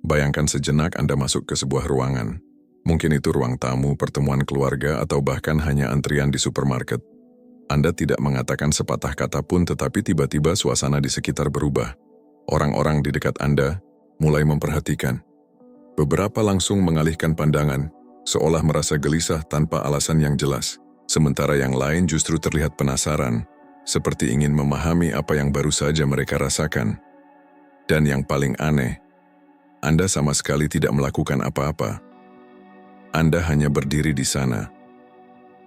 Bayangkan sejenak Anda masuk ke sebuah ruangan. Mungkin itu ruang tamu, pertemuan keluarga, atau bahkan hanya antrian di supermarket. Anda tidak mengatakan sepatah kata pun, tetapi tiba-tiba suasana di sekitar berubah. Orang-orang di dekat Anda mulai memperhatikan. Beberapa langsung mengalihkan pandangan, seolah merasa gelisah tanpa alasan yang jelas. Sementara yang lain justru terlihat penasaran, seperti ingin memahami apa yang baru saja mereka rasakan. Dan yang paling aneh, Anda sama sekali tidak melakukan apa-apa. Anda hanya berdiri di sana.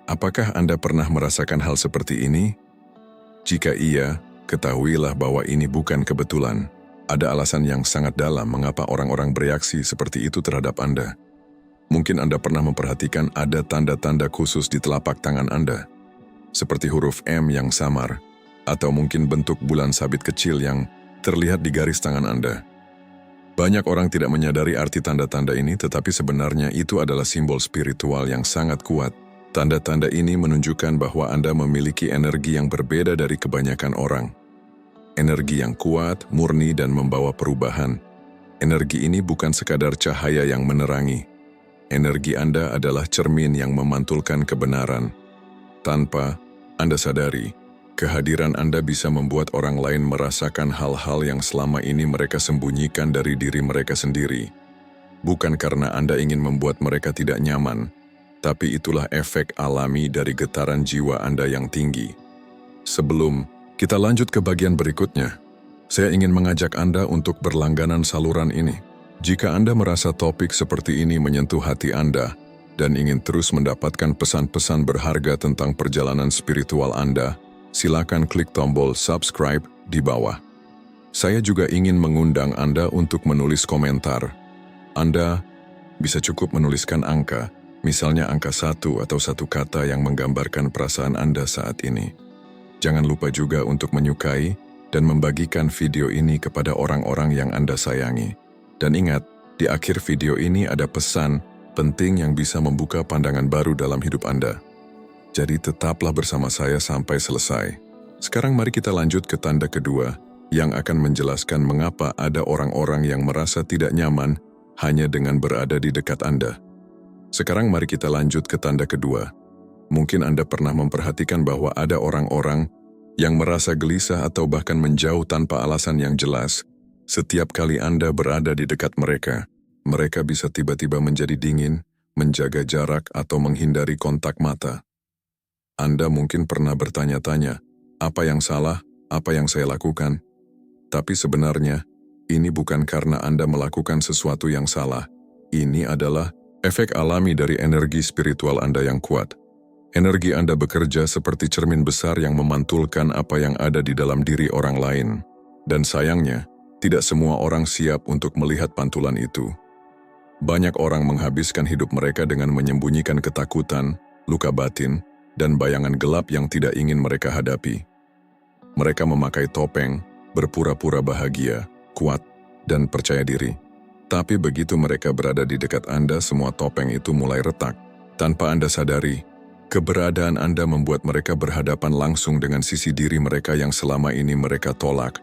Apakah Anda pernah merasakan hal seperti ini? Jika iya, ketahuilah bahwa ini bukan kebetulan. Ada alasan yang sangat dalam mengapa orang-orang bereaksi seperti itu terhadap Anda. Mungkin Anda pernah memperhatikan ada tanda-tanda khusus di telapak tangan Anda, seperti huruf M yang samar, atau mungkin bentuk bulan sabit kecil yang terlihat di garis tangan Anda. Banyak orang tidak menyadari arti tanda-tanda ini, tetapi sebenarnya itu adalah simbol spiritual yang sangat kuat. Tanda-tanda ini menunjukkan bahwa Anda memiliki energi yang berbeda dari kebanyakan orang. Energi yang kuat, murni, dan membawa perubahan. Energi ini bukan sekadar cahaya yang menerangi. Energi Anda adalah cermin yang memantulkan kebenaran. Tanpa Anda sadari, kehadiran Anda bisa membuat orang lain merasakan hal-hal yang selama ini mereka sembunyikan dari diri mereka sendiri. Bukan karena Anda ingin membuat mereka tidak nyaman, tapi itulah efek alami dari getaran jiwa Anda yang tinggi. Sebelum kita lanjut ke bagian berikutnya, saya ingin mengajak Anda untuk berlangganan saluran ini. Jika Anda merasa topik seperti ini menyentuh hati Anda dan ingin terus mendapatkan pesan-pesan berharga tentang perjalanan spiritual Anda, silakan klik tombol subscribe di bawah. Saya juga ingin mengundang Anda untuk menulis komentar. Anda bisa cukup menuliskan angka, misalnya angka 1 atau satu kata yang menggambarkan perasaan Anda saat ini. Jangan lupa juga untuk menyukai dan membagikan video ini kepada orang-orang yang Anda sayangi. Dan ingat, di akhir video ini ada pesan penting yang bisa membuka pandangan baru dalam hidup Anda. Jadi tetaplah bersama saya sampai selesai. Sekarang mari kita lanjut ke tanda kedua, yang akan menjelaskan mengapa ada orang-orang yang merasa tidak nyaman hanya dengan berada di dekat Anda. Sekarang mari kita lanjut ke tanda kedua. Mungkin Anda pernah memperhatikan bahwa ada orang-orang yang merasa gelisah atau bahkan menjauh tanpa alasan yang jelas. Setiap kali Anda berada di dekat mereka, mereka bisa tiba-tiba menjadi dingin, menjaga jarak, atau menghindari kontak mata. Anda mungkin pernah bertanya-tanya, apa yang salah, apa yang saya lakukan? Tapi sebenarnya, ini bukan karena Anda melakukan sesuatu yang salah. Ini adalah efek alami dari energi spiritual Anda yang kuat. Energi Anda bekerja seperti cermin besar yang memantulkan apa yang ada di dalam diri orang lain. Dan sayangnya, tidak semua orang siap untuk melihat pantulan itu. Banyak orang menghabiskan hidup mereka dengan menyembunyikan ketakutan, luka batin, dan bayangan gelap yang tidak ingin mereka hadapi. Mereka memakai topeng, berpura-pura bahagia, kuat, dan percaya diri. Tapi begitu mereka berada di dekat Anda, semua topeng itu mulai retak. Tanpa Anda sadari, keberadaan Anda membuat mereka berhadapan langsung dengan sisi diri mereka yang selama ini mereka tolak.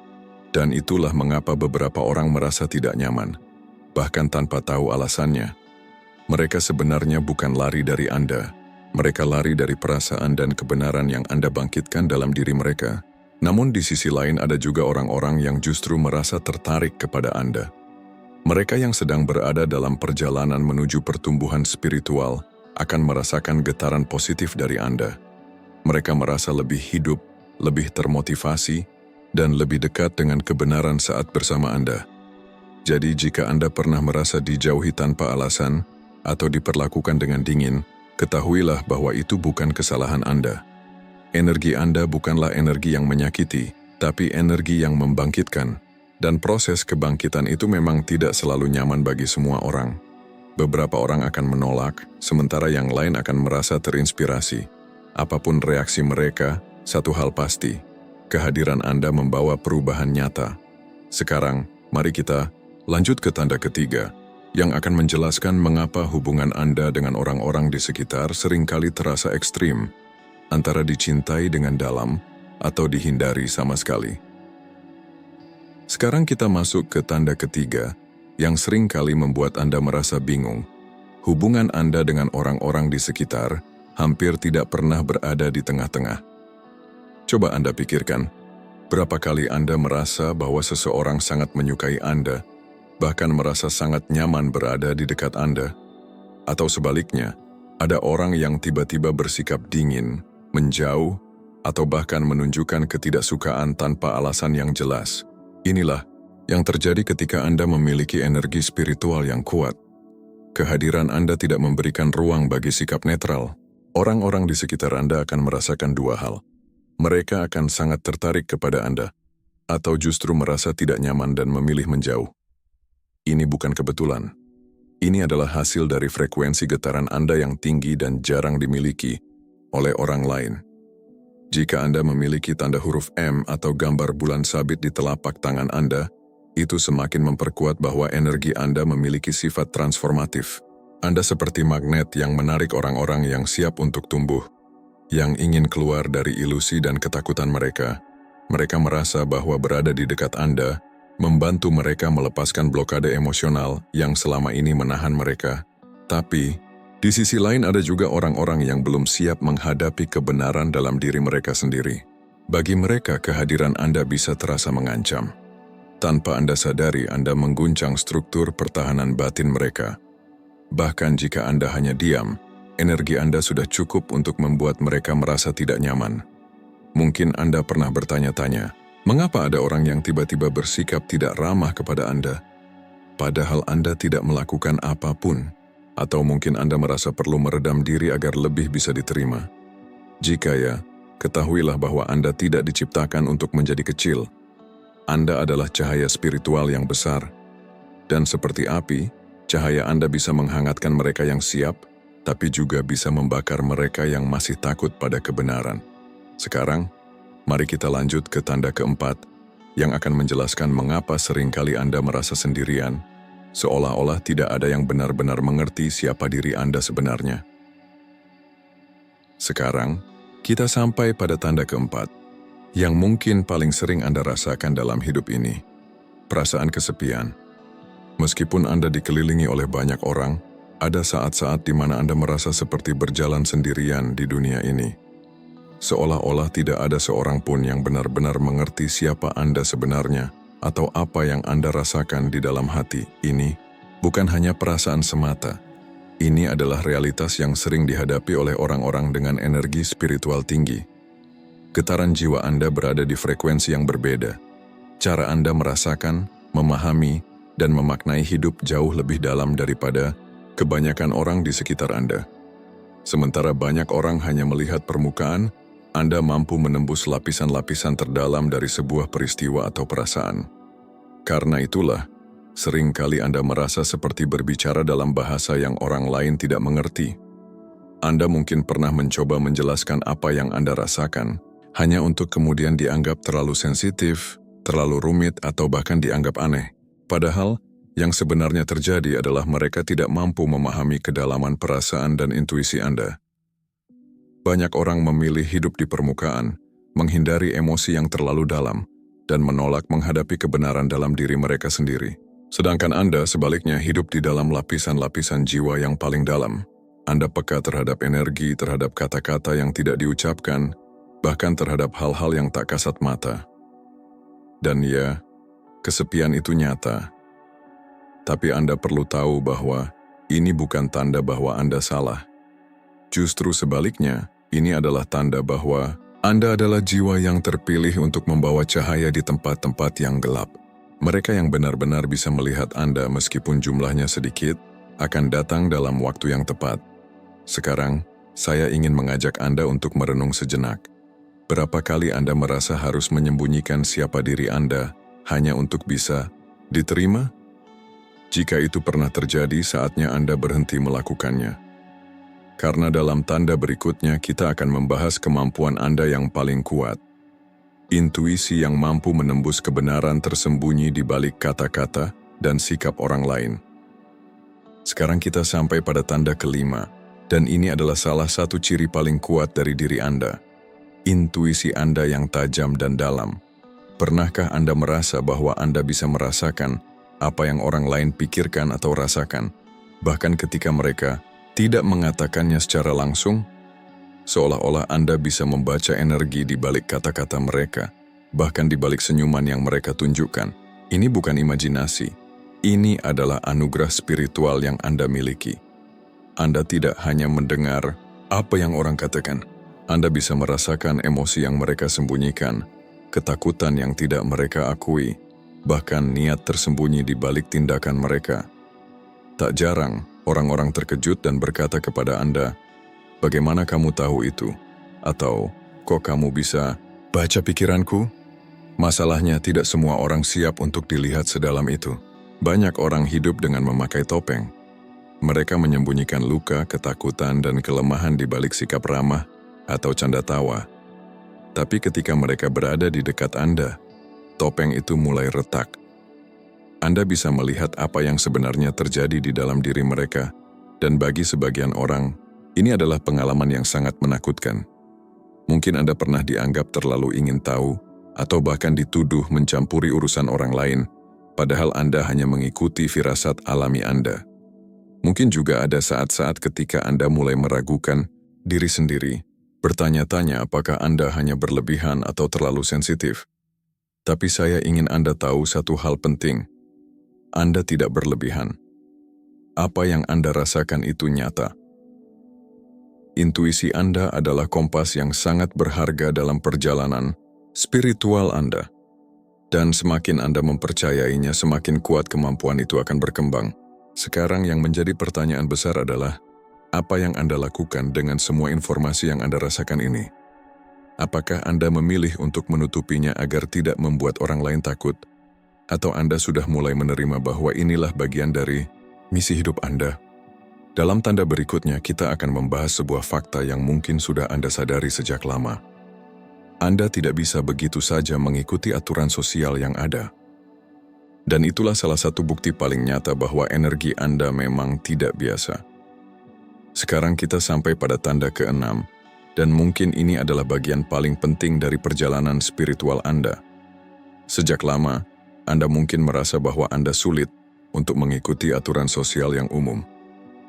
Dan itulah mengapa beberapa orang merasa tidak nyaman, bahkan tanpa tahu alasannya. Mereka sebenarnya bukan lari dari Anda. Mereka lari dari perasaan dan kebenaran yang Anda bangkitkan dalam diri mereka. Namun di sisi lain ada juga orang-orang yang justru merasa tertarik kepada Anda. Mereka yang sedang berada dalam perjalanan menuju pertumbuhan spiritual akan merasakan getaran positif dari Anda. Mereka merasa lebih hidup, lebih termotivasi, dan lebih dekat dengan kebenaran saat bersama Anda. Jadi jika Anda pernah merasa dijauhi tanpa alasan atau diperlakukan dengan dingin, ketahuilah bahwa itu bukan kesalahan Anda. Energi Anda bukanlah energi yang menyakiti, tapi energi yang membangkitkan. Dan proses kebangkitan itu memang tidak selalu nyaman bagi semua orang. Beberapa orang akan menolak, sementara yang lain akan merasa terinspirasi. Apapun reaksi mereka, satu hal pasti. Kehadiran Anda membawa perubahan nyata. Sekarang, mari kita lanjut ke tanda ketiga, yang akan menjelaskan mengapa hubungan Anda dengan orang-orang di sekitar seringkali terasa ekstrim, antara dicintai dengan dalam atau dihindari sama sekali. Sekarang kita masuk ke tanda ketiga, yang sering kali membuat Anda merasa bingung. Hubungan Anda dengan orang-orang di sekitar hampir tidak pernah berada di tengah-tengah. Coba Anda pikirkan, berapa kali Anda merasa bahwa seseorang sangat menyukai Anda, bahkan merasa sangat nyaman berada di dekat Anda? Atau sebaliknya, ada orang yang tiba-tiba bersikap dingin, menjauh, atau bahkan menunjukkan ketidaksukaan tanpa alasan yang jelas. Inilah yang terjadi ketika Anda memiliki energi spiritual yang kuat. Kehadiran Anda tidak memberikan ruang bagi sikap netral. Orang-orang di sekitar Anda akan merasakan dua hal. Mereka akan sangat tertarik kepada Anda, atau justru merasa tidak nyaman dan memilih menjauh. Ini bukan kebetulan. Ini adalah hasil dari frekuensi getaran Anda yang tinggi dan jarang dimiliki oleh orang lain. Jika Anda memiliki tanda huruf M atau gambar bulan sabit di telapak tangan Anda, itu semakin memperkuat bahwa energi Anda memiliki sifat transformatif. Anda seperti magnet yang menarik orang-orang yang siap untuk tumbuh, yang ingin keluar dari ilusi dan ketakutan mereka. Mereka merasa bahwa berada di dekat Anda membantu mereka melepaskan blokade emosional yang selama ini menahan mereka. Tapi, di sisi lain ada juga orang-orang yang belum siap menghadapi kebenaran dalam diri mereka sendiri. Bagi mereka, kehadiran Anda bisa terasa mengancam. Tanpa Anda sadari, Anda mengguncang struktur pertahanan batin mereka. Bahkan jika Anda hanya diam, energi Anda sudah cukup untuk membuat mereka merasa tidak nyaman. Mungkin Anda pernah bertanya-tanya, mengapa ada orang yang tiba-tiba bersikap tidak ramah kepada Anda, padahal Anda tidak melakukan apapun? Atau mungkin Anda merasa perlu meredam diri agar lebih bisa diterima? Jika ya, ketahuilah bahwa Anda tidak diciptakan untuk menjadi kecil. Anda adalah cahaya spiritual yang besar. Dan seperti api, cahaya Anda bisa menghangatkan mereka yang siap, tapi juga bisa membakar mereka yang masih takut pada kebenaran. Sekarang, mari kita lanjut ke tanda keempat, yang akan menjelaskan mengapa seringkali Anda merasa sendirian, seolah-olah tidak ada yang benar-benar mengerti siapa diri Anda sebenarnya. Sekarang, kita sampai pada tanda keempat, yang mungkin paling sering Anda rasakan dalam hidup ini, perasaan kesepian. Meskipun Anda dikelilingi oleh banyak orang, ada saat-saat di mana Anda merasa seperti berjalan sendirian di dunia ini. Seolah-olah tidak ada seorang pun yang benar-benar mengerti siapa Anda sebenarnya, atau apa yang Anda rasakan di dalam hati. Ini bukan hanya perasaan semata. Ini adalah realitas yang sering dihadapi oleh orang-orang dengan energi spiritual tinggi. Getaran jiwa Anda berada di frekuensi yang berbeda. Cara Anda merasakan, memahami, dan memaknai hidup jauh lebih dalam daripada kebanyakan orang di sekitar Anda. Sementara banyak orang hanya melihat permukaan, Anda mampu menembus lapisan-lapisan terdalam dari sebuah peristiwa atau perasaan. Karena itulah, seringkali Anda merasa seperti berbicara dalam bahasa yang orang lain tidak mengerti. Anda mungkin pernah mencoba menjelaskan apa yang Anda rasakan, hanya untuk kemudian dianggap terlalu sensitif, terlalu rumit, atau bahkan dianggap aneh. Padahal, yang sebenarnya terjadi adalah mereka tidak mampu memahami kedalaman perasaan dan intuisi Anda. Banyak orang memilih hidup di permukaan, menghindari emosi yang terlalu dalam, dan menolak menghadapi kebenaran dalam diri mereka sendiri. Sedangkan Anda sebaliknya hidup di dalam lapisan-lapisan jiwa yang paling dalam. Anda peka terhadap energi, terhadap kata-kata yang tidak diucapkan, bahkan terhadap hal-hal yang tak kasat mata. Dan ya, kesepian itu nyata. Tapi Anda perlu tahu bahwa ini bukan tanda bahwa Anda salah. Justru sebaliknya, ini adalah tanda bahwa Anda adalah jiwa yang terpilih untuk membawa cahaya di tempat-tempat yang gelap. Mereka yang benar-benar bisa melihat Anda meskipun jumlahnya sedikit, akan datang dalam waktu yang tepat. Sekarang, saya ingin mengajak Anda untuk merenung sejenak. Berapa kali Anda merasa harus menyembunyikan siapa diri Anda hanya untuk bisa diterima? Jika itu pernah terjadi, saatnya Anda berhenti melakukannya. Karena dalam tanda berikutnya kita akan membahas kemampuan Anda yang paling kuat. Intuisi yang mampu menembus kebenaran tersembunyi di balik kata-kata dan sikap orang lain. Sekarang kita sampai pada tanda kelima, dan ini adalah salah satu ciri paling kuat dari diri Anda. Intuisi Anda yang tajam dan dalam. Pernahkah Anda merasa bahwa Anda bisa merasakan apa yang orang lain pikirkan atau rasakan, bahkan ketika mereka tidak mengatakannya secara langsung, seolah-olah Anda bisa membaca energi di balik kata-kata mereka, bahkan di balik senyuman yang mereka tunjukkan. Ini bukan imajinasi, ini adalah anugerah spiritual yang Anda miliki. Anda tidak hanya mendengar apa yang orang katakan, Anda bisa merasakan emosi yang mereka sembunyikan, ketakutan yang tidak mereka akui, bahkan niat tersembunyi di balik tindakan mereka. Tak jarang, orang-orang terkejut dan berkata kepada Anda, "Bagaimana kamu tahu itu?" Atau, "Kok kamu bisa baca pikiranku?" Masalahnya tidak semua orang siap untuk dilihat sedalam itu. Banyak orang hidup dengan memakai topeng. Mereka menyembunyikan luka, ketakutan, dan kelemahan di balik sikap ramah atau canda tawa. Tapi ketika mereka berada di dekat Anda, topeng itu mulai retak. Anda bisa melihat apa yang sebenarnya terjadi di dalam diri mereka, dan bagi sebagian orang, ini adalah pengalaman yang sangat menakutkan. Mungkin Anda pernah dianggap terlalu ingin tahu, atau bahkan dituduh mencampuri urusan orang lain, padahal Anda hanya mengikuti firasat alami Anda. Mungkin juga ada saat-saat ketika Anda mulai meragukan diri sendiri, bertanya-tanya apakah Anda hanya berlebihan atau terlalu sensitif. Tapi saya ingin Anda tahu satu hal penting. Anda tidak berlebihan. Apa yang Anda rasakan itu nyata. Intuisi Anda adalah kompas yang sangat berharga dalam perjalanan spiritual Anda. Dan semakin Anda mempercayainya, semakin kuat kemampuan itu akan berkembang. Sekarang yang menjadi pertanyaan besar adalah, apa yang Anda lakukan dengan semua informasi yang Anda rasakan ini? Apakah Anda memilih untuk menutupinya agar tidak membuat orang lain takut? Atau Anda sudah mulai menerima bahwa inilah bagian dari misi hidup Anda? Dalam tanda berikutnya, kita akan membahas sebuah fakta yang mungkin sudah Anda sadari sejak lama. Anda tidak bisa begitu saja mengikuti aturan sosial yang ada. Dan itulah salah satu bukti paling nyata bahwa energi Anda memang tidak biasa. Sekarang kita sampai pada tanda ke-6, dan mungkin ini adalah bagian paling penting dari perjalanan spiritual Anda. Sejak lama, Anda mungkin merasa bahwa Anda sulit untuk mengikuti aturan sosial yang umum.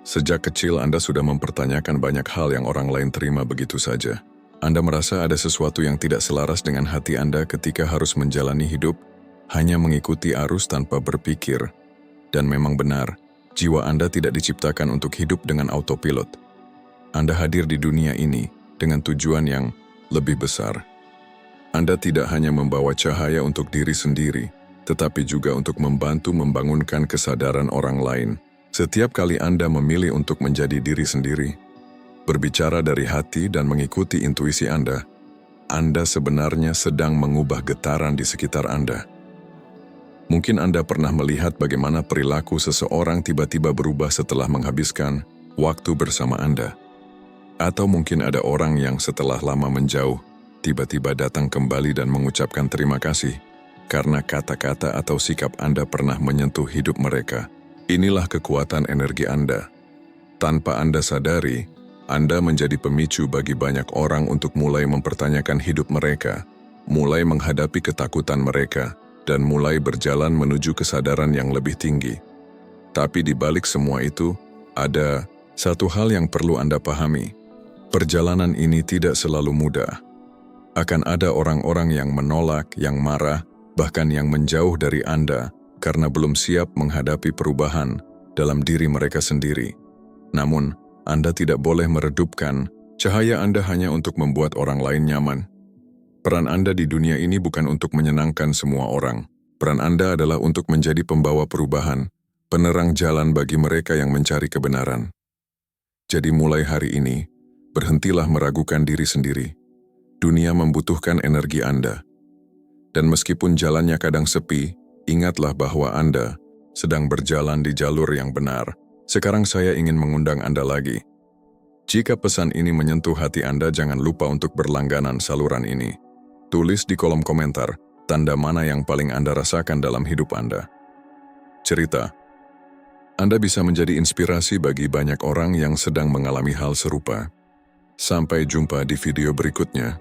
Sejak kecil Anda sudah mempertanyakan banyak hal yang orang lain terima begitu saja. Anda merasa ada sesuatu yang tidak selaras dengan hati Anda ketika harus menjalani hidup hanya mengikuti arus tanpa berpikir. Dan memang benar, jiwa Anda tidak diciptakan untuk hidup dengan autopilot. Anda hadir di dunia ini dengan tujuan yang lebih besar. Anda tidak hanya membawa cahaya untuk diri sendiri, tetapi juga untuk membantu membangunkan kesadaran orang lain. Setiap kali Anda memilih untuk menjadi diri sendiri, berbicara dari hati dan mengikuti intuisi Anda sebenarnya sedang mengubah getaran di sekitar Anda. Mungkin Anda pernah melihat bagaimana perilaku seseorang tiba-tiba berubah setelah menghabiskan waktu bersama Anda. Atau mungkin ada orang yang setelah lama menjauh, tiba-tiba datang kembali dan mengucapkan terima kasih, karena kata-kata atau sikap Anda pernah menyentuh hidup mereka. Inilah kekuatan energi Anda. Tanpa Anda sadari, Anda menjadi pemicu bagi banyak orang untuk mulai mempertanyakan hidup mereka, mulai menghadapi ketakutan mereka, dan mulai berjalan menuju kesadaran yang lebih tinggi. Tapi di balik semua itu, ada satu hal yang perlu Anda pahami. Perjalanan ini tidak selalu mudah. Akan ada orang-orang yang menolak, yang marah, bahkan yang menjauh dari Anda karena belum siap menghadapi perubahan dalam diri mereka sendiri. Namun, Anda tidak boleh meredupkan cahaya Anda hanya untuk membuat orang lain nyaman. Peran Anda di dunia ini bukan untuk menyenangkan semua orang. Peran Anda adalah untuk menjadi pembawa perubahan, penerang jalan bagi mereka yang mencari kebenaran. Jadi mulai hari ini, berhentilah meragukan diri sendiri. Dunia membutuhkan energi Anda. Dan meskipun jalannya kadang sepi, ingatlah bahwa Anda sedang berjalan di jalur yang benar. Sekarang saya ingin mengundang Anda lagi. Jika pesan ini menyentuh hati Anda, jangan lupa untuk berlangganan saluran ini. Tulis di kolom komentar, tanda mana yang paling Anda rasakan dalam hidup Anda. Cerita. Anda bisa menjadi inspirasi bagi banyak orang yang sedang mengalami hal serupa. Sampai jumpa di video berikutnya.